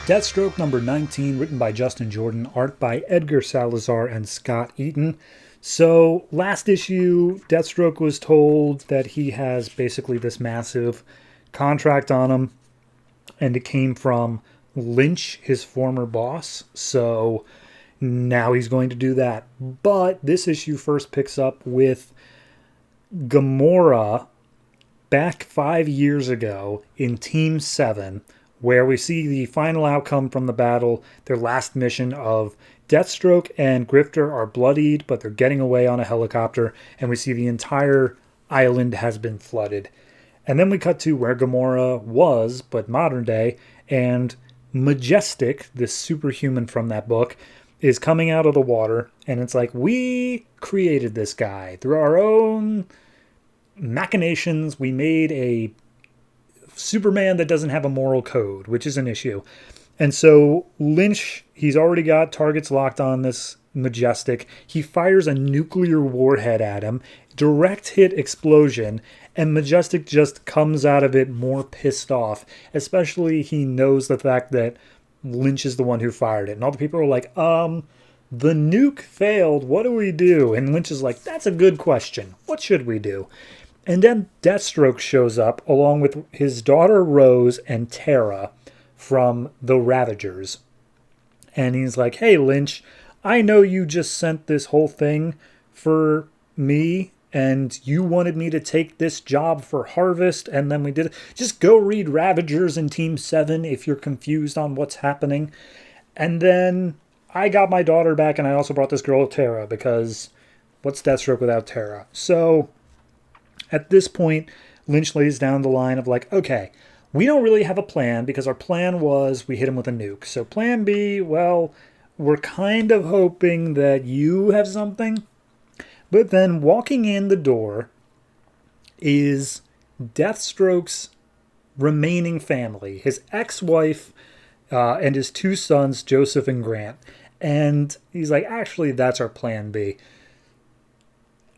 Deathstroke number 19, written by Justin Jordan, art by Edgar Salazar and Scott Eaton. So, last issue, Deathstroke was told that he has basically this massive contract on him, and it came from Lynch, his former boss. So, now he's going to do that. But this issue first picks up with Gamora back 5 years ago in Team 7, where we see the final outcome from the battle, their last mission of Deathstroke and Grifter are bloodied, but they're getting away on a helicopter, and we see the entire island has been flooded. And then we cut to where Gamora was, but modern day, and Majestic, this superhuman from that book, is coming out of the water, and it's like, we created this guy. Through our own machinations, we made a Superman that doesn't have a moral code, which is an issue. And so Lynch, he's already got targets locked on this Majestic. He fires a nuclear warhead at him, direct hit explosion, and Majestic just comes out of it more pissed off. Especially he knows the fact that Lynch is the one who fired it. And all the people are like, the nuke failed. What do we do? And Lynch is like, that's a good question. What should we do? And then Deathstroke shows up along with his daughter Rose and Tara from the Ravagers. And he's like, hey, Lynch, I know you just sent this whole thing for me and you wanted me to take this job for Harvest, and then we did it. Just go read Ravagers in Team 7 if you're confused on what's happening. And then I got my daughter back, and I also brought this girl Tara, because what's Deathstroke without Tara? So at this point, Lynch lays down the line of like, okay, we don't really have a plan because our plan was we hit him with a nuke. So plan B, well, we're kind of hoping that you have something. But then walking in the door is Deathstroke's remaining family, his ex-wife and his two sons, Joseph and Grant. And he's like, actually, that's our plan B.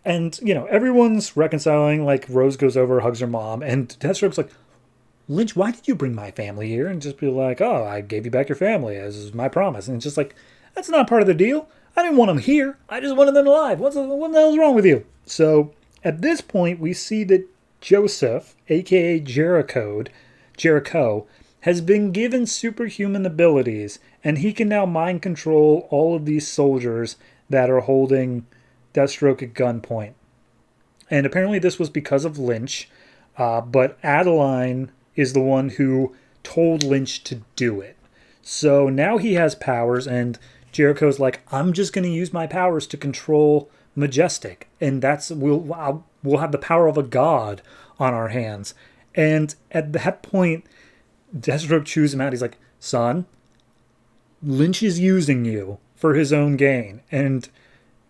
And, you know, everyone's reconciling, like Rose goes over, hugs her mom, and Deathstroke's like, Lynch, why did you bring my family here? And just be like, oh, I gave you back your family as my promise. And it's just like, that's not part of the deal. I didn't want them here. I just wanted them alive. What the hell is wrong with you? So at this point, we see that Joseph, a.k.a. Jericho, has been given superhuman abilities, and he can now mind control all of these soldiers that are holding Deathstroke at gunpoint. And apparently this was because of Lynch, but Adeline is the one who told Lynch to do it. So now he has powers, and Jericho's like, I'm just going to use my powers to control Majestic, and we'll have the power of a god on our hands. And at that point, Deathstroke chews him out. He's like, son, Lynch is using you for his own gain. And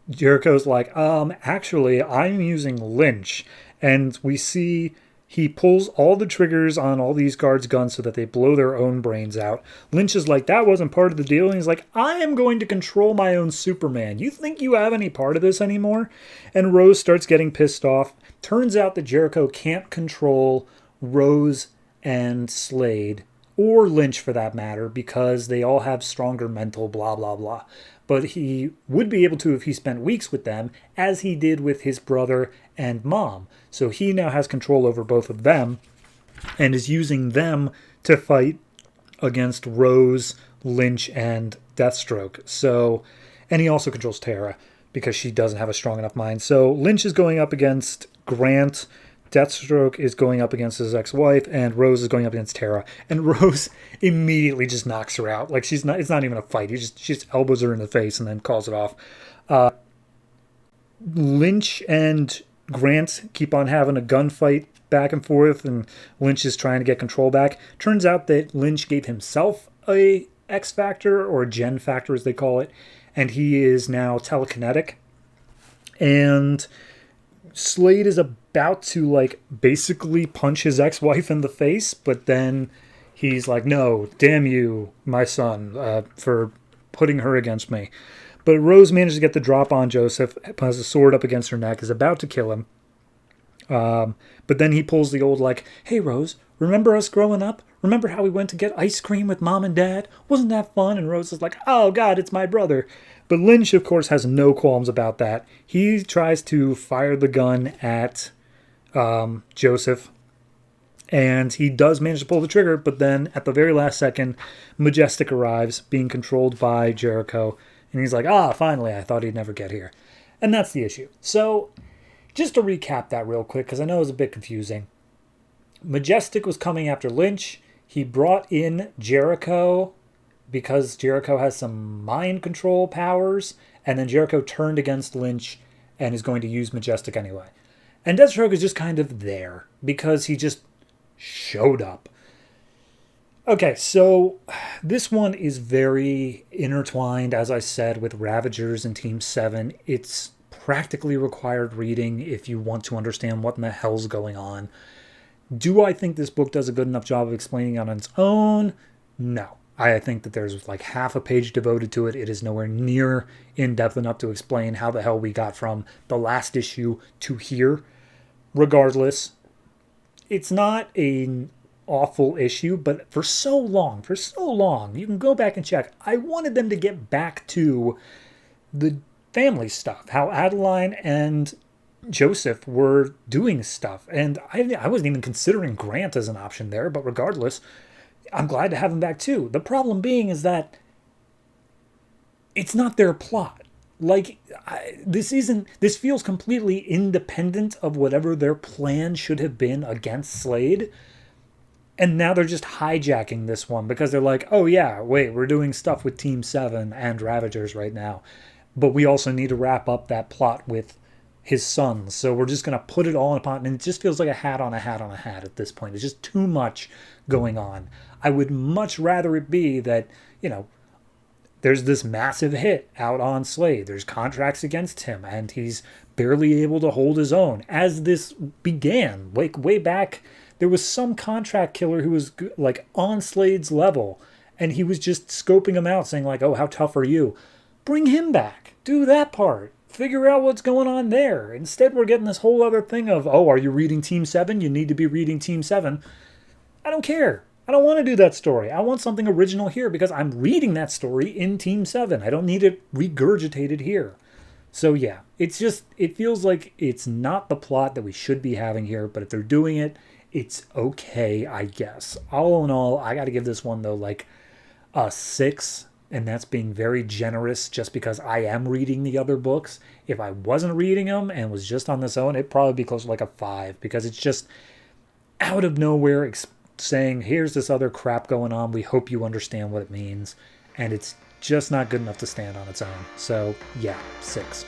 Jericho's like, actually, I'm using Lynch. And we see he pulls all the triggers on all these guards' guns so that they blow their own brains out. Lynch is like, that wasn't part of the deal. And he's like, I am going to control my own Superman. You think you have any part of this anymore? And Rose starts getting pissed off. Turns out that Jericho can't control Rose and Slade, or Lynch for that matter, because they all have stronger mental blah, blah, blah. But he would be able to if he spent weeks with them, as he did with his brother and mom. So he now has control over both of them and is using them to fight against Rose, Lynch, and Deathstroke. So, and he also controls Tara because she doesn't have a strong enough mind. So Lynch is going up against Grant, Deathstroke is going up against his ex-wife, and Rose is going up against Tara. And Rose immediately just knocks her out. Like it's not even a fight. She just elbows her in the face and then calls it off. Lynch and Grant keep on having a gunfight back and forth, and Lynch is trying to get control back. Turns out that Lynch gave himself a X Factor, or a Gen Factor as they call it, and he is now telekinetic. And Slade is about to, like, basically punch his ex-wife in the face, but then he's like, no, damn you, my son, for putting her against me. But Rose manages to get the drop on Joseph, has a sword up against her neck, is about to kill him. But then he pulls the old, like, hey, Rose, remember us growing up? Remember how we went to get ice cream with mom and dad? Wasn't that fun? And Rose is like, oh God, it's my brother. But Lynch, of course, has no qualms about that. He tries to fire the gun at Joseph, and he does manage to pull the trigger, but then at the very last second, Majestic arrives, being controlled by Jericho, and he's like, finally, I thought he'd never get here. And that's the issue. So, just to recap that real quick, because I know it was a bit confusing. Majestic was coming after Lynch. He brought in Jericho because Jericho has some mind control powers, and then Jericho turned against Lynch and is going to use Majestic anyway. And Deathstroke is just kind of there because he just showed up. Okay, so this one is very intertwined, as I said, with Ravagers and Team 7. It's practically required reading if you want to understand what in the hell's going on. Do I think this book does a good enough job of explaining it on its own? No. I think that there's like half a page devoted to it. It is nowhere near in-depth enough to explain how the hell we got from the last issue to here. Regardless, it's not an awful issue, but for so long, you can go back and check. I wanted them to get back to the family stuff, how Adeline and Joseph were doing stuff. And I wasn't even considering Grant as an option there, but regardless, I'm glad to have him back too. The problem being is that it's not their plot. Like, this feels completely independent of whatever their plan should have been against Slade. And now they're just hijacking this one because they're like, oh yeah, wait, we're doing stuff with Team 7 and Ravagers right now. But we also need to wrap up that plot with his sons. So we're just going to put it all in a pot. And it just feels like a hat on a hat on a hat at this point. It's just too much going on. I would much rather it be that, there's this massive hit out on Slade. There's contracts against him, and he's barely able to hold his own. As this began, like way back, there was some contract killer who was like on Slade's level, and he was just scoping him out, saying like, oh, how tough are you? Bring him back. Do that part. Figure out what's going on there. Instead, we're getting this whole other thing of, oh, are you reading Team 7? You need to be reading Team 7. I don't care. I don't want to do that story. I want something original here because I'm reading that story in Team 7. I don't need it regurgitated here. So yeah, it feels like it's not the plot that we should be having here, but if they're doing it, it's okay, I guess. All in all, I got to give this one though like a 6, and that's being very generous just because I am reading the other books. If I wasn't reading them and was just on this own, it'd probably be closer to like a 5 because it's just out of nowhere saying, here's this other crap going on. We hope you understand what it means. And it's just not good enough to stand on its own. So, yeah, 6.